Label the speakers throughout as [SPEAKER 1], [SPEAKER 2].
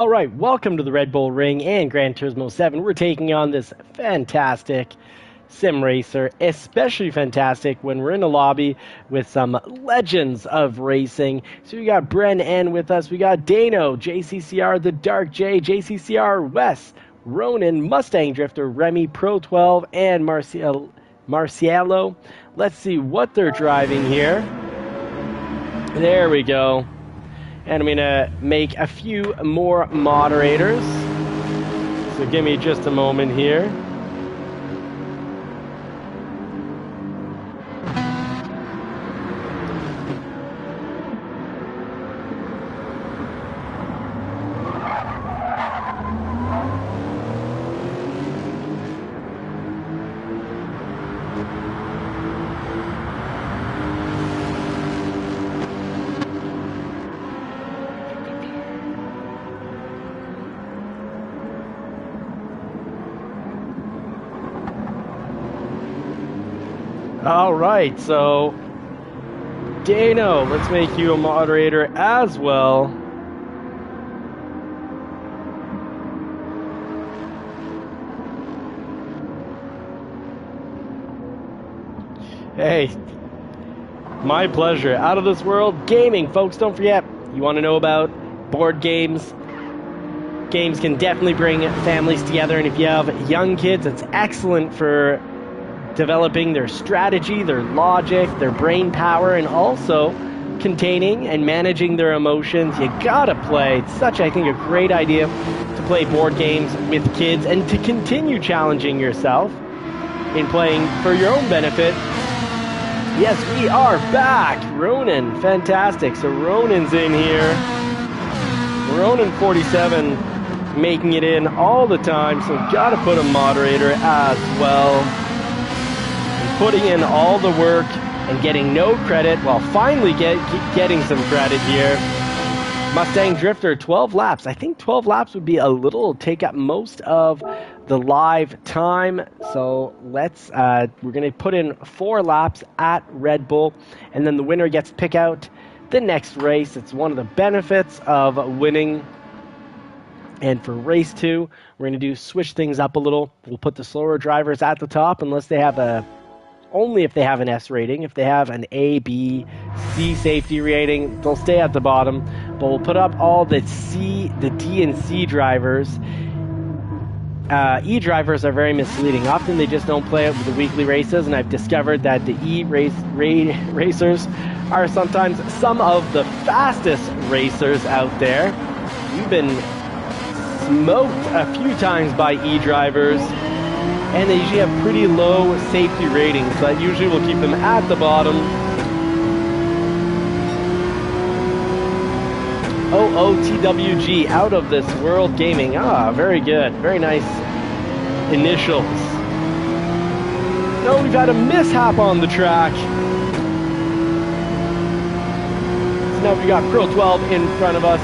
[SPEAKER 1] All right, welcome to the Red Bull Ring and Gran Turismo 7. We're taking on this fantastic sim racer, especially fantastic when we're in a lobby with some legends of racing. So we got Bren N with us, we got Dano, JCCR, the Dark J, JCCR, Wes, Ronan, Mustang Drifter, Remy, Pro 12, and Marcialo. Let's see what they're driving here. There we go. And I'm going to make a few more moderators. So give me just a moment here. All right, so Dano, let's make you a moderator as well. Hey, my pleasure. Out of this world gaming, folks. Don't forget, you want to know about board games? Games can definitely bring families together, and if you have young kids, it's excellent for developing their strategy, their logic, their brain power, and also containing and managing their emotions. You gotta play. It's such, I think, a great idea to play board games with kids and to continue challenging yourself in playing for your own benefit. Yes, we are back. Ronan, fantastic. So Ronan's in here. Ronan 47 making it in all the time, so gotta put a moderator as well. Putting in all the work and getting no credit while finally getting some credit here. Mustang Drifter, 12 laps. I think 12 laps would be a little, take up most of the live time. So let's, we're going to put in 4 laps at Red Bull, and then the winner gets to pick out the next race. It's one of the benefits of winning. And for race 2, we're going to switch things up a little. We'll put the slower drivers at the top unless they have only if they have an S rating. If they have an A, B, C safety rating, they'll stay at the bottom. But we'll put up all the D and C drivers. E drivers are very misleading. Often they just don't play it with the weekly races, and I've discovered that the E racers are sometimes some of the fastest racers out there. We've been smoked a few times by E drivers, and they usually have pretty low safety ratings, so that usually will keep them at the bottom. OOTWG, Out of This World Gaming. Ah, very good. Very nice initials. No, we've had a mishap on the track. So now we've got Pro 12 in front of us.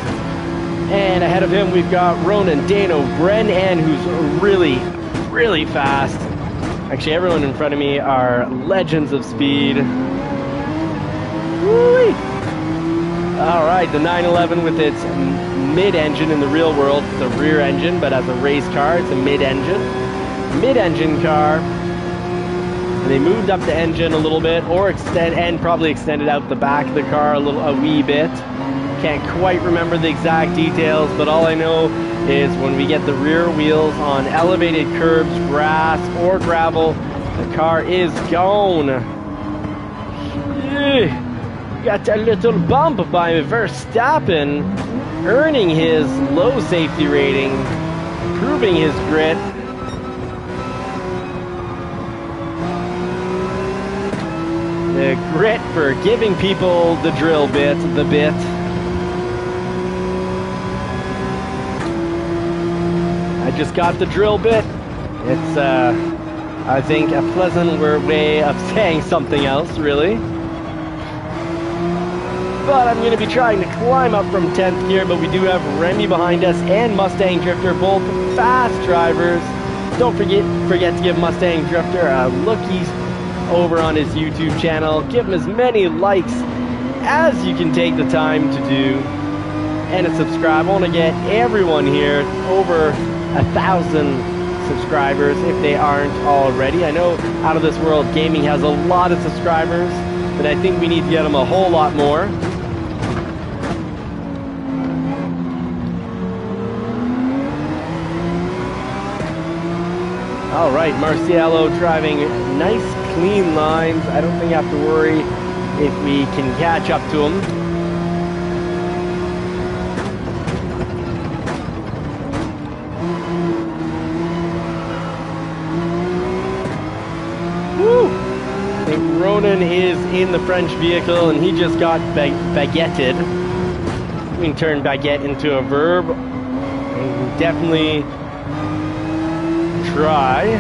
[SPEAKER 1] And ahead of him, we've got Ronan, Dano, Bren N, who's really fast. Actually, everyone in front of me are legends of speed. Woo-wee. All right, the 911 with its mid-engine in the real world, it's a rear engine, but as a race car, it's a mid-engine car. And they moved up the engine a little bit, or probably extended out the back of the car a wee bit. Can't quite remember the exact details, but all I know is when we get the rear wheels on elevated curbs, grass, or gravel, the car is gone. Got a little bump by Verstappen, earning his low safety rating, proving his grit. The grit for giving people the drill bit, the bit. I just got the drill bit. It's, I think, a pleasant way of saying something else, really. But I'm going to be trying to climb up from 10th here, but we do have Remy behind us and Mustang Drifter, both fast drivers. Don't forget to give Mustang Drifter a looky over on his YouTube channel. Give him as many likes as you can take the time to do. and a subscribe. I want to get everyone here over 1,000 subscribers if they aren't already. I know Out of This World Gaming has a lot of subscribers, but I think we need to get them a whole lot more. All right, Marciello driving nice, clean lines. I don't think I have to worry if we can catch up to him. Woo! I think Ronan is in the French vehicle, and he just got baguetted. We can turn baguette into a verb. And definitely try.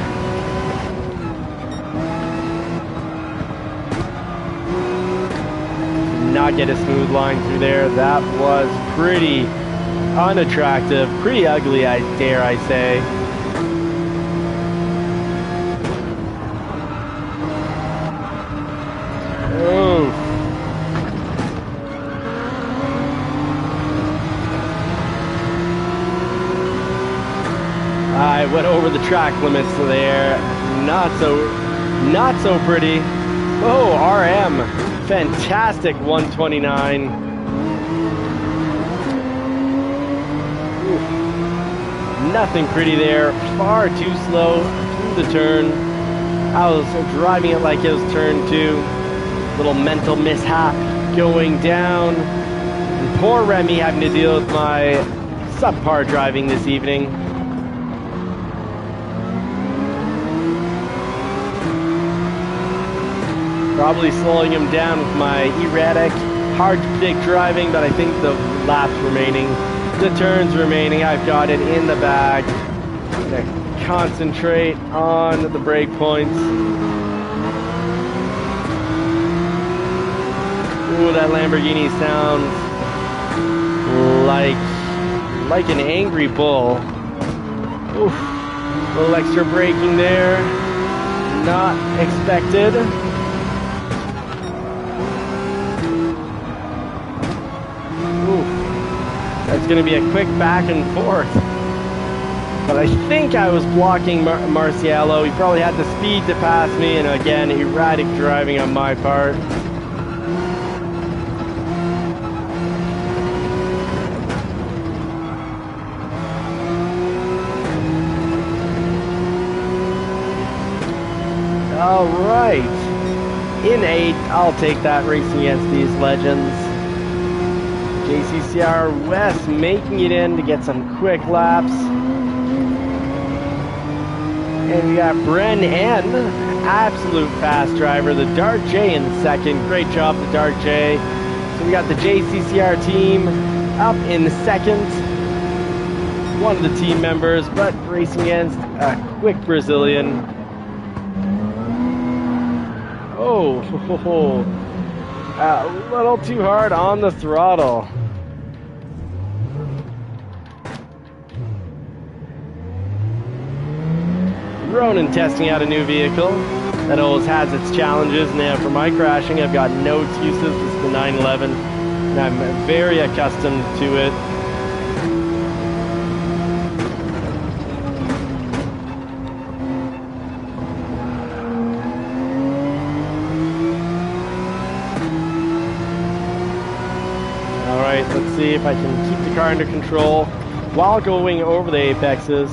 [SPEAKER 1] Not get a smooth line through there. That was pretty unattractive, pretty ugly, I dare I say. Oof. I went over the track limits there. Not so pretty. Oh, RM. Fantastic 129. Oof. Nothing pretty there. Far too slow through the turn. I was driving it like it was turn 2. Little mental mishap going down. And poor Remy having to deal with my subpar driving this evening. Probably slowing him down with my erratic, hard to predict driving, but I think the laps remaining, the turns remaining, I've got it in the bag. I'm gonna concentrate on the brake points. Ooh, that Lamborghini sounds like an angry bull. Oof, a little extra braking there, not expected. It's going to be a quick back and forth. But I think I was blocking Marciello. He probably had the speed to pass me, and again, erratic driving on my part. All right. In 8, I'll take that, racing against these legends. JCCR West making it in to get some quick laps. And we got Bren N, absolute fast driver. The Dark J in second. Great job, the Dark J. So we got the JCCR team up in second. One of the team members, but racing against a quick Brazilian. Oh, a little too hard on the throttle. Ronan testing out a new vehicle that always has its challenges. Now for my crashing, I've got no excuses. This is the 911, and I'm very accustomed to it. Alright, let's see if I can keep the car under control while going over the apexes.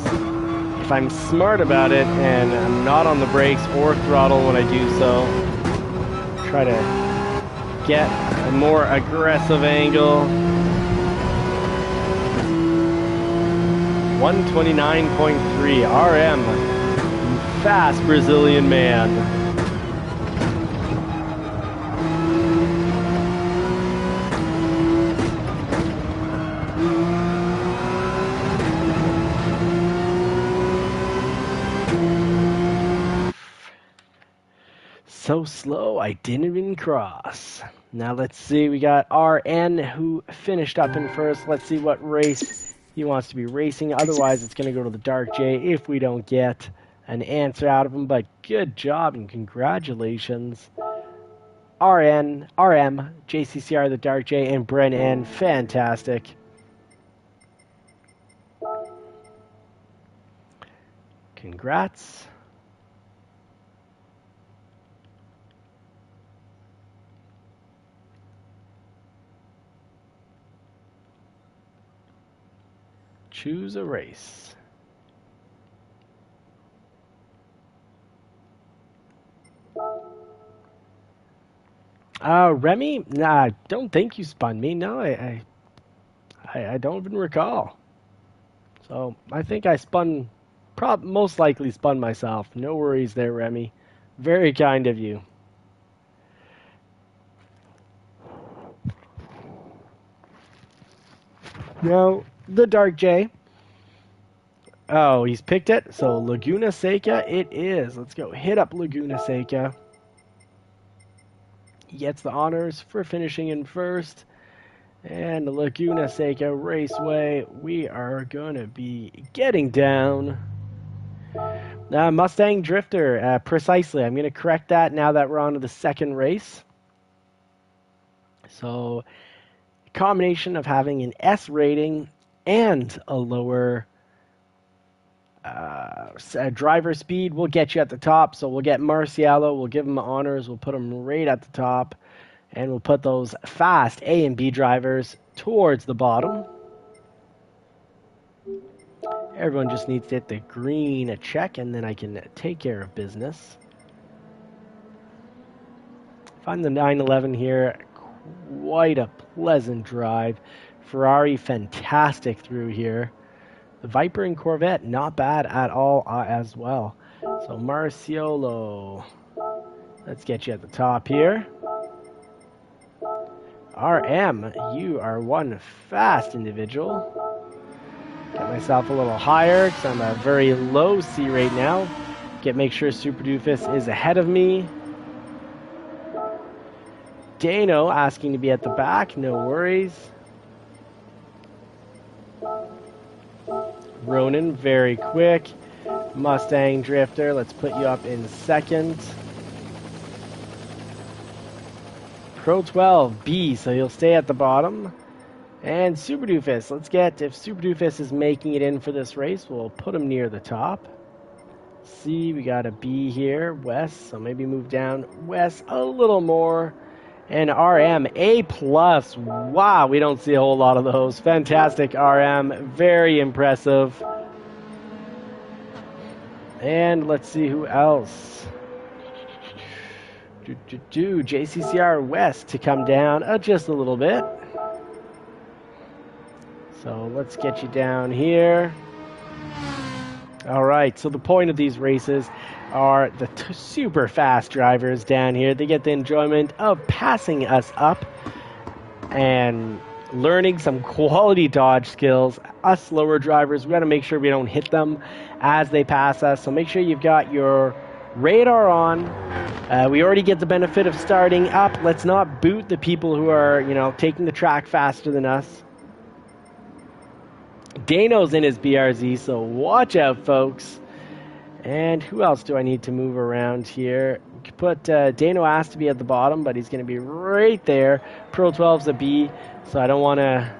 [SPEAKER 1] If I'm smart about it and I'm not on the brakes or throttle when I do so, try to get a more aggressive angle. 129.3 RM, fast Brazilian man. So slow, I didn't even cross. Now let's see, we got RN who finished up in first. Let's see what race he wants to be racing. Otherwise, it's going to go to the Dark J if we don't get an answer out of him. But good job and congratulations. RM, JCCR, the Dark J, and Bren N. Fantastic. Congrats. Choose a race. Remy? Nah, I don't think you spun me. No, I don't even recall. So I think I spun, most likely spun myself. No worries there, Remy. Very kind of you. Now, the Dark J. Oh, he's picked it. So Laguna Seca it is. Let's go hit up Laguna Seca. He gets the honors for finishing in first. And Laguna Seca Raceway, we are going to be getting down. Mustang Drifter, precisely. I'm going to correct that now that we're on to the second race. So, a combination of having an S rating and a lower driver speed will get you at the top. So we'll get Marcialo, we'll give him honors, we'll put him right at the top. And we'll put those fast A and B drivers towards the bottom. Everyone just needs to hit the green check, and then I can take care of business. Find the 911 here. Quite a pleasant drive. Ferrari, fantastic through here. The Viper and Corvette, not bad at all as well. So Marciolo, let's get you at the top here. RM, you are one fast individual. Get myself a little higher because I'm a very low C right now. Make sure Super Doofus is ahead of me. Dano asking to be at the back, no worries. Ronan, very quick. Mustang Drifter, let's put you up in second. Pro 12B, so he'll stay at the bottom. And Super Doofus, let's get, if Super Doofus is making it in for this race, we'll put him near the top. C, we got a B here, Wes, so maybe move down Wes a little more. And RM, A+, wow, we don't see a whole lot of those. Fantastic RM, very impressive. And let's see who else. JCCR West to come down just a little bit. So let's get you down here. All right, so the point of these races are the super fast drivers down here. They get the enjoyment of passing us up and learning some quality dodge skills. Us slower drivers, we got to make sure we don't hit them as they pass us. So make sure you've got your radar on. We already get the benefit of starting up. Let's not boot the people who are, taking the track faster than us. Dano's in his BRZ, so watch out, folks. And who else do I need to move around here? Put Dano has to be at the bottom, but he's going to be right there. Pro 12's a B, so I don't want to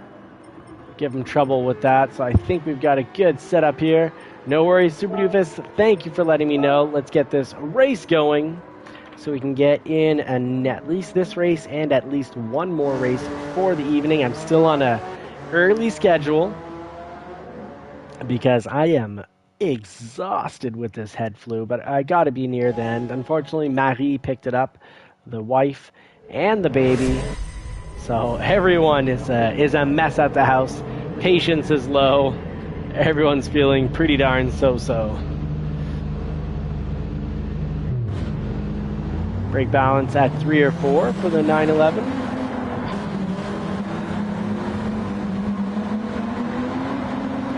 [SPEAKER 1] give him trouble with that. So I think we've got a good setup here. No worries, Super Doofus. Thank you for letting me know. Let's get this race going so we can get in at least this race and at least one more race for the evening. I'm still on a early schedule because I am exhausted with this head flu, but I got to be near the end. Unfortunately, Marie picked it up, the wife and the baby. So everyone is a mess at the house. Patience is low. Everyone's feeling pretty darn so-so. Brake balance at 3 or 4 for the 911.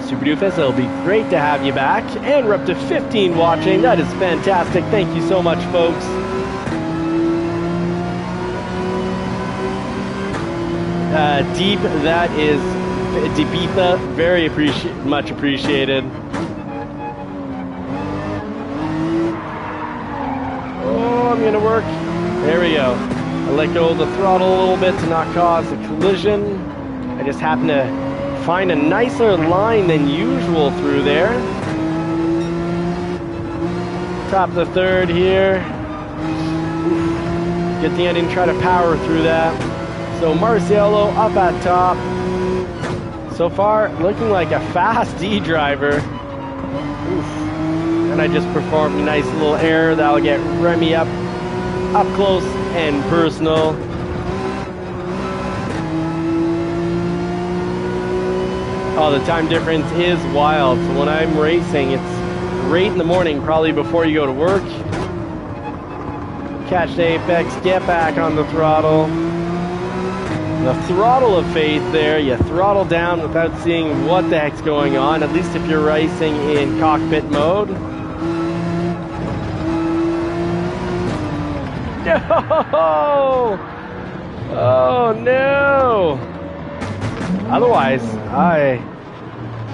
[SPEAKER 1] Super Doofus, it'll be great to have you back. And we're up to 15 watching. That is fantastic. Thank you so much, folks. Deep, that is Deepitha, very much appreciated. Oh, I'm gonna work. There we go. I let go of the throttle a little bit to not cause a collision. I just happen to find a nicer line than usual through there. Top of the third here. Get the ending, try to power through that. So Marciello up at top. So far, looking like a fast D driver. Oof. And I just performed a nice little error that'll get Remy up close and personal. Oh, the time difference is wild. So when I'm racing, it's late in the morning, probably before you go to work. Catch the apex, get back on the throttle. The throttle of faith there. You throttle down without seeing what the heck's going on, at least if you're racing in cockpit mode. No! Oh no! Otherwise, I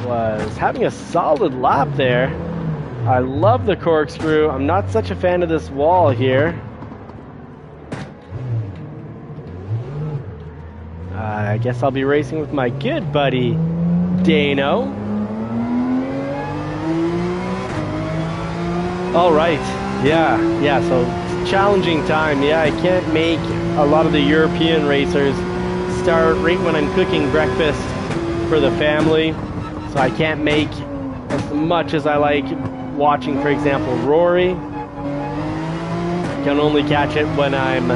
[SPEAKER 1] was having a solid lap there. I love the corkscrew. I'm not such a fan of this wall here. I guess I'll be racing with my good buddy, Dano. All right, yeah, so challenging time. Yeah, I can't make a lot of the European racers start right when I'm cooking breakfast for the family. So I can't make as much as I like watching, for example, Rory. I can only catch it when I'm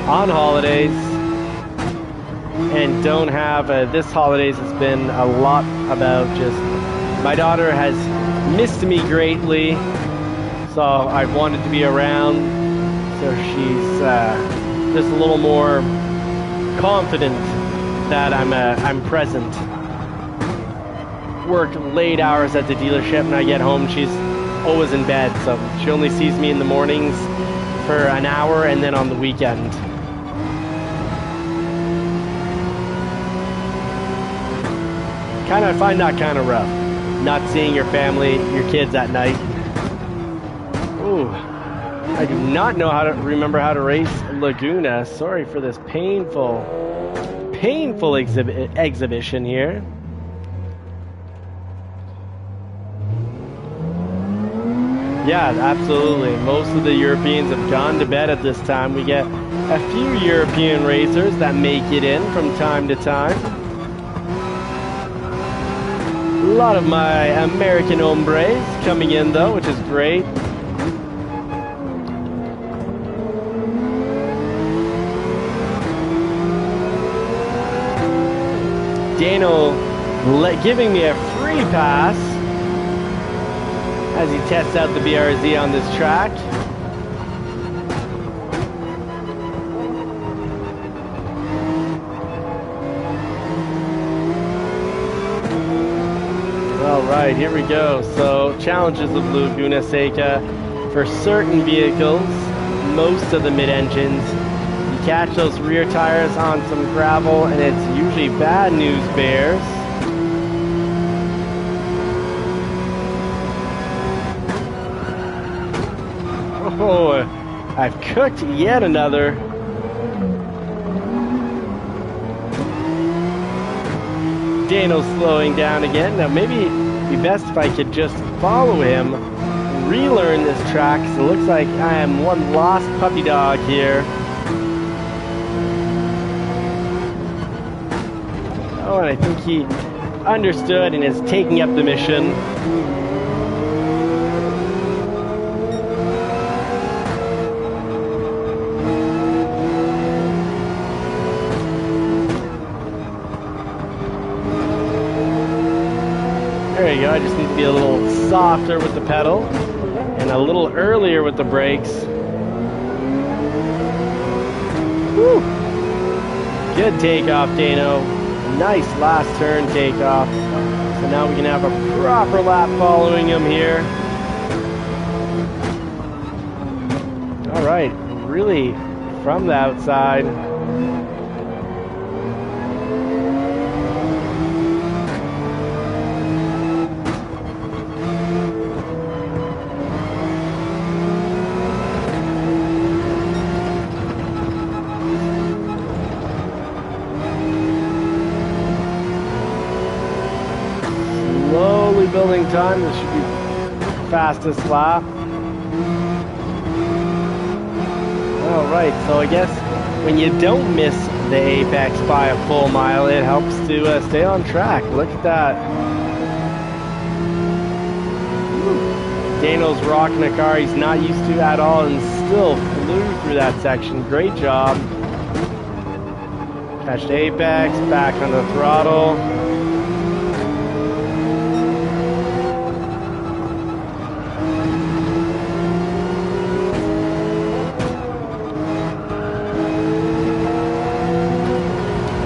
[SPEAKER 1] on holidays. And don't have, this holidays has been a lot about just, my daughter has missed me greatly, so I've wanted to be around, so she's just a little more confident that I'm present. Work late hours at the dealership, and I get home, she's always in bed, so she only sees me in the mornings for an hour, and then on the weekend. I find that kind of rough, not seeing your family, your kids at night. Ooh, I do not know how to remember how to race Laguna. Sorry for this painful exhibition here. Yeah, absolutely. Most of the Europeans have gone to bed at this time. We get a few European racers that make it in from time to time. A lot of my American hombres coming in though, which is great. Dano giving me a free pass as he tests out the BRZ on this track. Alright, here we go. So, challenges of Laguna Seca. For certain vehicles, most of the mid-engines, you catch those rear tires on some gravel, and it's usually bad news bears. Oh, I've cooked yet another. Dano's slowing down again. Now maybe it'd be best if I could just follow him, relearn this track, because it looks like I am one lost puppy dog here. Oh, and I think he understood and is taking up the mission. There you go, I just need to be a little softer with the pedal and a little earlier with the brakes. Woo! Good takeoff, Dano. Nice last turn takeoff. So now we can have a proper lap following him here. Alright, really from the outside. Building time. This should be fastest lap. All right, so I guess when you don't miss the apex by a full mile, it helps to stay on track. Look at that. Dano's rocking a car he's not used to at all and still flew through that section. Great job. Catch the apex, back on the throttle.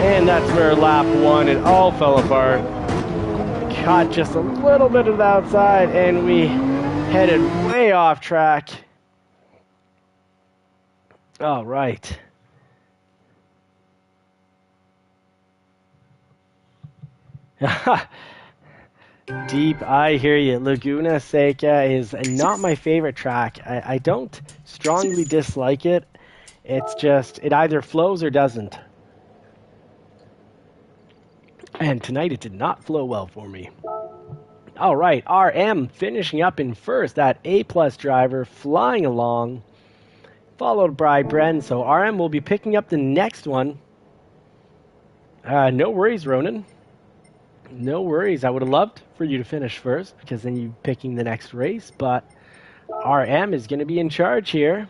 [SPEAKER 1] And that's where lap one, it all fell apart. Caught just a little bit of the outside and we headed way off track. All right. Deep, I hear you. Laguna Seca is not my favorite track. I don't strongly dislike it. It's just, it either flows or doesn't. And tonight it did not flow well for me. All right, RM finishing up in first. That A-plus driver flying along, followed by Bren. So RM will be picking up the next one. No worries, Ronan. No worries. I would have loved for you to finish first because then you're picking the next race. But RM is going to be in charge here.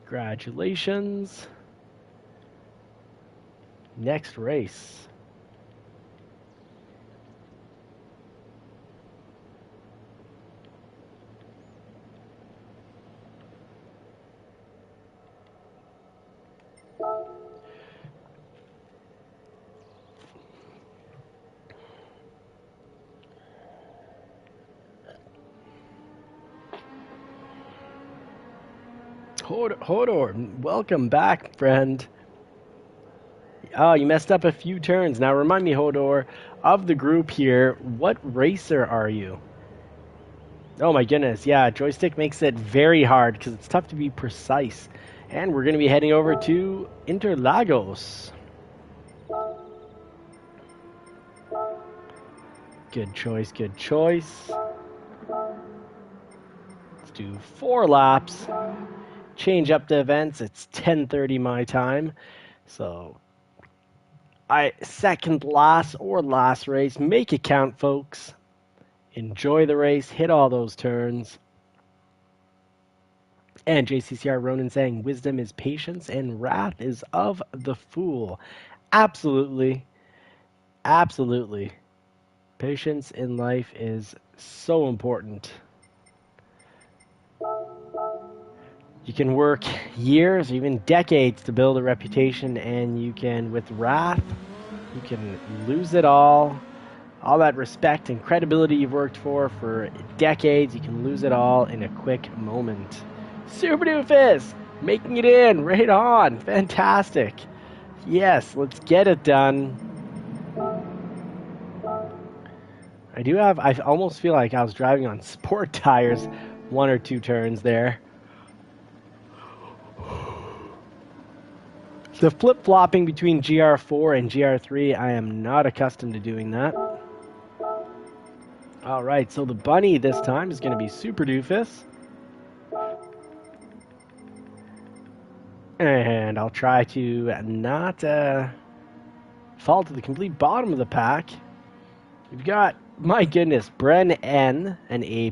[SPEAKER 1] Congratulations. Next race. Hodor, welcome back, friend. Oh, you messed up a few turns. Now remind me, Hodor, of the group here, what racer are you? Oh my goodness, yeah, joystick makes it very hard because it's tough to be precise. And we're going to be heading over to Interlagos. Good choice, good choice. Let's do 4 laps. Change up the events. It's 10:30 my time. So second last or last race. Make it count, folks. Enjoy the race. Hit all those turns. And JCCR Ronan saying, wisdom is patience and wrath is of the fool. Absolutely. Absolutely. Patience in life is so important. You can work years, even decades to build a reputation, and you can, with wrath, you can lose it all. All that respect and credibility you've worked for decades, you can lose it all in a quick moment. Super Doofus, making it in, right on, fantastic. Yes, let's get it done. I almost feel like I was driving on sport tires 1 or 2 turns there. The flip-flopping between GR4 and GR3, I am not accustomed to doing that. Alright, so the bunny this time is going to be Super Doofus. And I'll try to not fall to the complete bottom of the pack. We've got, my goodness, Bren N, an A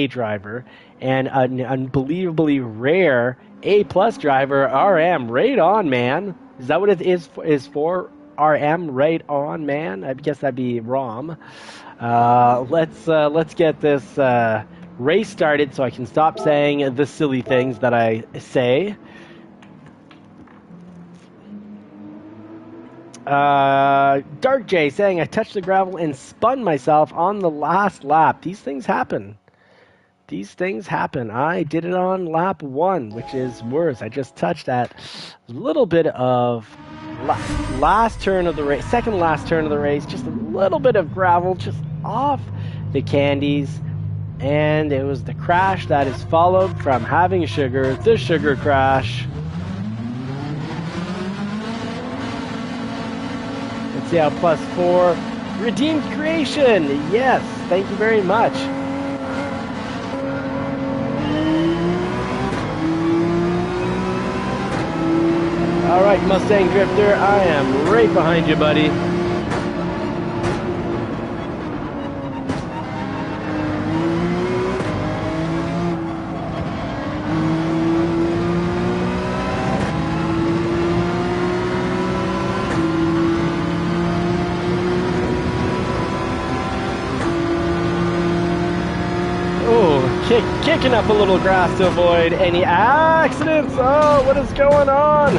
[SPEAKER 1] driver, and an unbelievably rare A+ driver, RM. Right on, man. Is that what it is for? RM, right on, man. I guess that'd be ROM. Let's get this race started so I can stop saying the silly things that I say. Dark J saying, I touched the gravel and spun myself on the last lap. These things happen. These things happen. I did it on lap 1, which is worse. I just touched that little bit of last turn of the race, second last turn of the race, just a little bit of gravel just off the candies. And it was the crash that is followed from having sugar, the sugar crash. Let's see how +4. Redeemed Creation. Yes, thank you very much. All right, Mustang Drifter, I am right behind you, buddy. Kicking up a little grass to avoid any accidents. Oh, what is going on?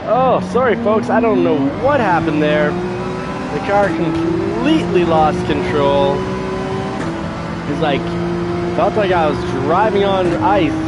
[SPEAKER 1] Oh, sorry folks, I don't know what happened there. The car completely lost control. It's like, felt like I was driving on ice.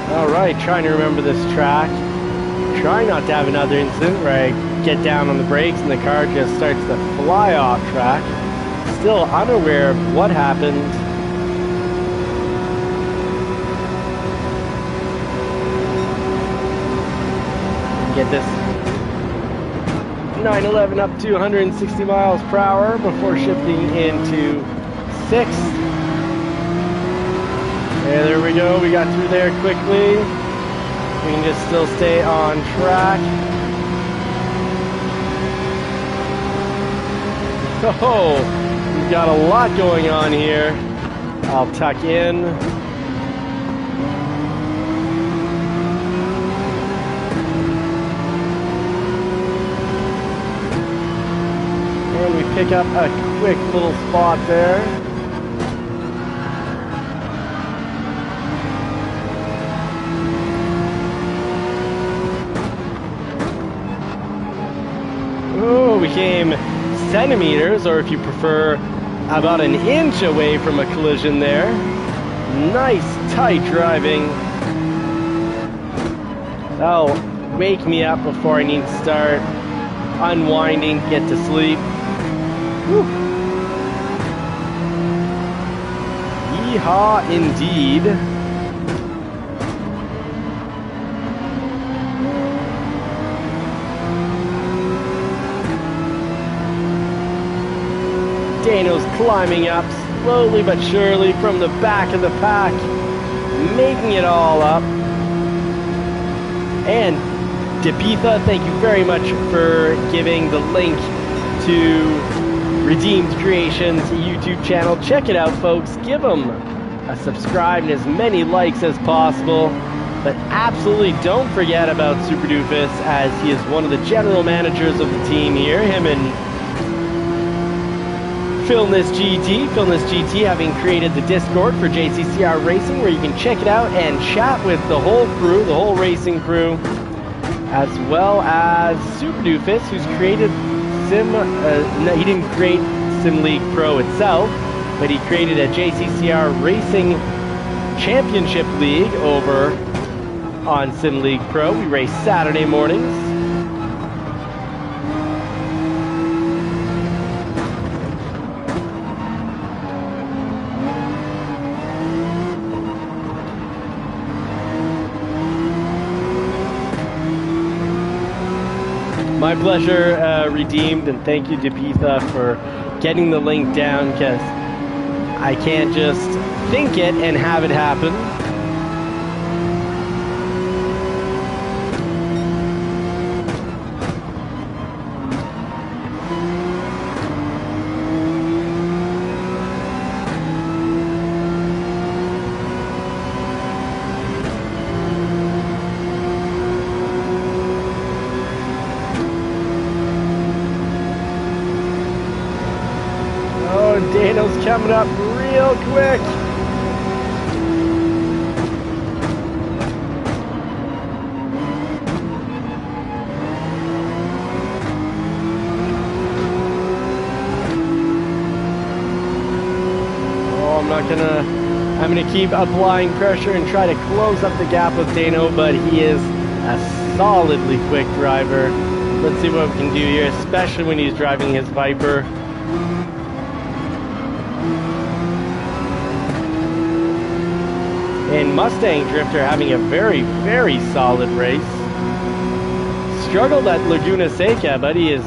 [SPEAKER 1] Alright, trying to remember this track. Trying not to have another incident where I get down on the brakes and the car just starts to fly off track. Still unaware of what happened. Get this 911 up to 160 miles per hour before shifting into 6th. There we go, we got through there quickly. We can just still stay on track. Oh, we've got a lot going on here. I'll tuck in. And we pick up a quick little spot there. Oh, we came centimeters, or if you prefer, about an inch away from a collision there. Nice, tight driving. That'll wake me up before I need to start unwinding, get to sleep. Whew. Yeehaw indeed. Dano's climbing up slowly but surely from the back of the pack, making it all up. And Depitha, thank you very much for giving the link to Redeemed Creations YouTube channel. Check it out, folks. Give him a subscribe and as many likes as possible. But absolutely don't forget about Super Doofus, as he is one of the general managers of the team here. Him and Filmness GT having created the Discord for JCCR Racing, where you can check it out and chat with the whole crew, the whole racing crew, as well as Super Doofus, who's created he didn't create Sim League Pro itself, but he created a JCCR Racing Championship League over on Sim League Pro. We race Saturday mornings. My pleasure, Redeemed, and thank you, Depitha, for getting the link down, because I can't just think it and have it happen. Dano's coming up real quick. going to keep applying pressure and try to close up the gap with Dano, but he is a solidly quick driver. Let's see what we can do here, especially when he's driving his Viper. And Mustang Drifter having a very, very solid race. Struggled at Laguna Seca, but he is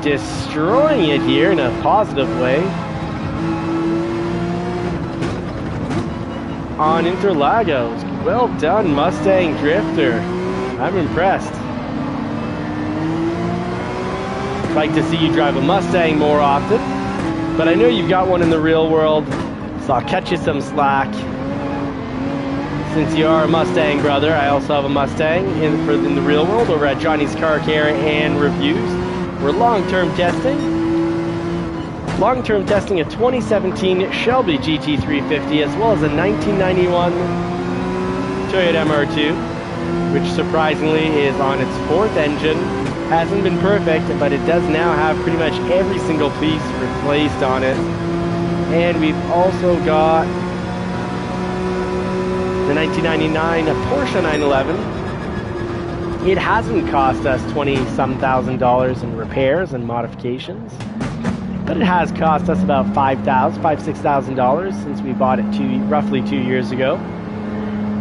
[SPEAKER 1] destroying it here in a positive way. On Interlagos, well done, Mustang Drifter. I'm impressed. I'd like to see you drive a Mustang more often, but I know you've got one in the real world, so I'll cut you some slack. Since you are a Mustang brother, I also have a Mustang in the real world over at Johnny's Car Care and Reviews. We're long-term testing a 2017 Shelby GT350 as well as a 1991 Toyota MR2, which surprisingly is on its 4th engine. Hasn't been perfect, but it does now have pretty much every single piece replaced on it. And we've also got the 1999 Porsche 911. It hasn't cost us $20-some thousand in repairs and modifications, but it has cost us about $6,000 since we bought it roughly 2 years ago.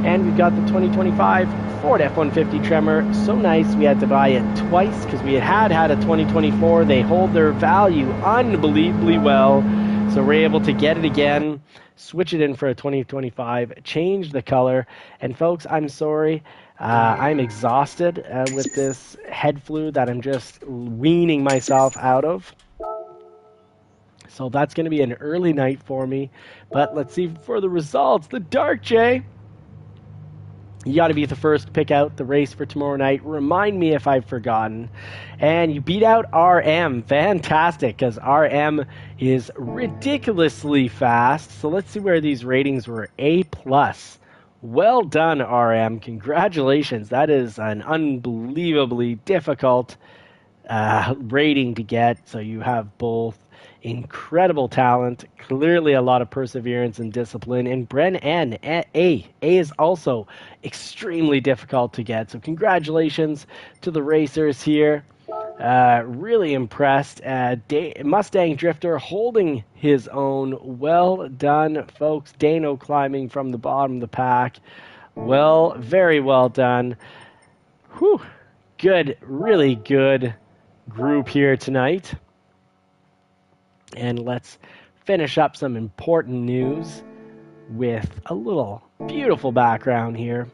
[SPEAKER 1] And we've got the 2025 Ford F-150 Tremor. So nice we had to buy it twice because we had a 2024. They hold their value unbelievably well, so we're able to get it again, switch it in for a 2025, change the color. And folks, I'm sorry, I'm exhausted with this head flu that I'm just weaning myself out of. So that's going to be an early night for me. But let's see for the results. The Dark J. You got to be the first to pick out the race for tomorrow night. Remind me if I've forgotten. And you beat out RM. Fantastic, because RM is ridiculously fast. So let's see where these ratings were. A+. Well done, RM. Congratulations. That is an unbelievably difficult rating to get. So you have both incredible talent, clearly a lot of perseverance and discipline. And Bren N, A is also extremely difficult to get. So congratulations to the racers here. Really impressed. Mustang Drifter holding his own. Well done, folks. Dano climbing from the bottom of the pack. Well, very well done. Whew. Good, really good group here tonight. And let's finish up some important news with a little beautiful background here.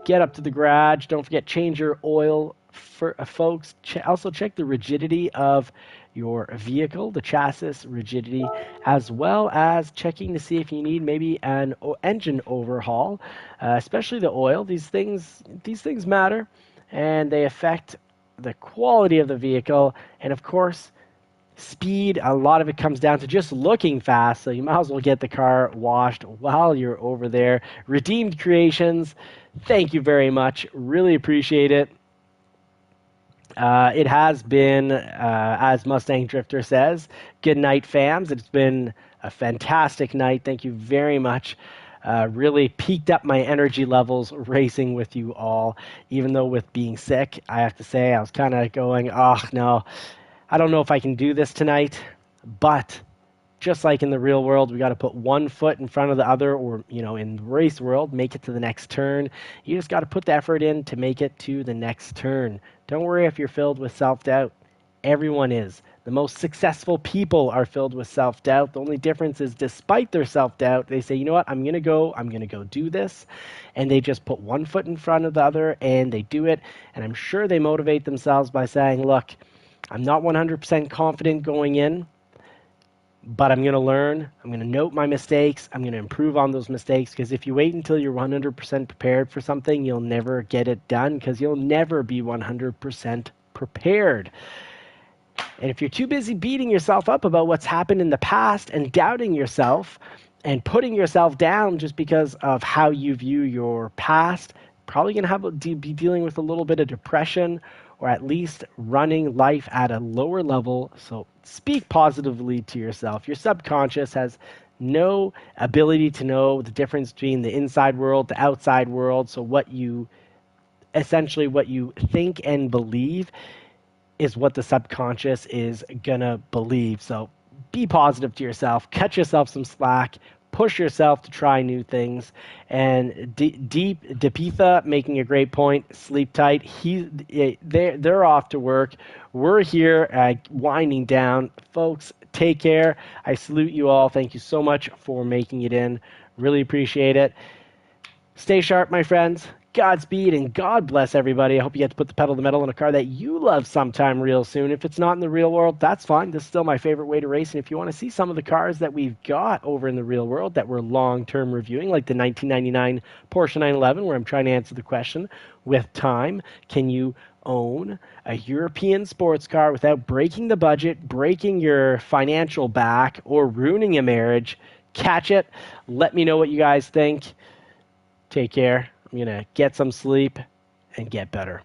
[SPEAKER 1] Get up to the garage. Don't forget, change your oil, for folks. Also check the rigidity of your vehicle, the chassis rigidity, as well as checking to see if you need maybe an engine overhaul, especially the oil. These things matter, and they affect the quality of the vehicle, and of course, speed. A lot of it comes down to just looking fast, so you might as well get the car washed while you're over there. Redeemed Creations, thank you very much. Really appreciate it. It has been, as Mustang Drifter says, good night, fams. It's been a fantastic night. Thank you very much. Really peaked up my energy levels racing with you all. Even though with being sick, I have to say, I was kind of going, oh, no, I don't know if I can do this tonight. But just like in the real world, we got to put one foot in front of the other, or, in the race world, make it to the next turn. You just got to put the effort in to make it to the next turn. Don't worry if you're filled with self-doubt. Everyone is. The most successful people are filled with self-doubt. The only difference is, despite their self-doubt, they say, you know what, I'm going to go do this. And they just put one foot in front of the other, and they do it. And I'm sure they motivate themselves by saying, look, I'm not 100% confident going in, but I'm going to learn. I'm going to note my mistakes. I'm going to improve on those mistakes, because if you wait until you're 100% prepared for something, you'll never get it done, because you'll never be 100% prepared. And if you're too busy beating yourself up about what's happened in the past and doubting yourself and putting yourself down just because of how you view your past, probably going to be dealing with a little bit of depression, or at least running life at a lower level. So speak positively to yourself. Your subconscious has no ability to know the difference between the inside world, the outside world. So what you think and believe is what the subconscious is gonna believe. So be positive to yourself, cut yourself some slack, push yourself to try new things. And Deep Depitha making a great point. Sleep tight. They're off to work. We're here winding down, folks. Take care. I salute you all. Thank you so much for making it in. Really appreciate it. Stay sharp, my friends. Godspeed and God bless everybody. I hope you get to put the pedal to the metal in a car that you love sometime real soon. If it's not in the real world, that's fine. This is still my favorite way to race. And if you want to see some of the cars that we've got over in the real world that we're long-term reviewing, like the 1999 Porsche 911, where I'm trying to answer the question with time, can you own a European sports car without breaking the budget, breaking your financial back, or ruining a marriage? Catch it. Let me know what you guys think. Take care. I'm going to get some sleep and get better.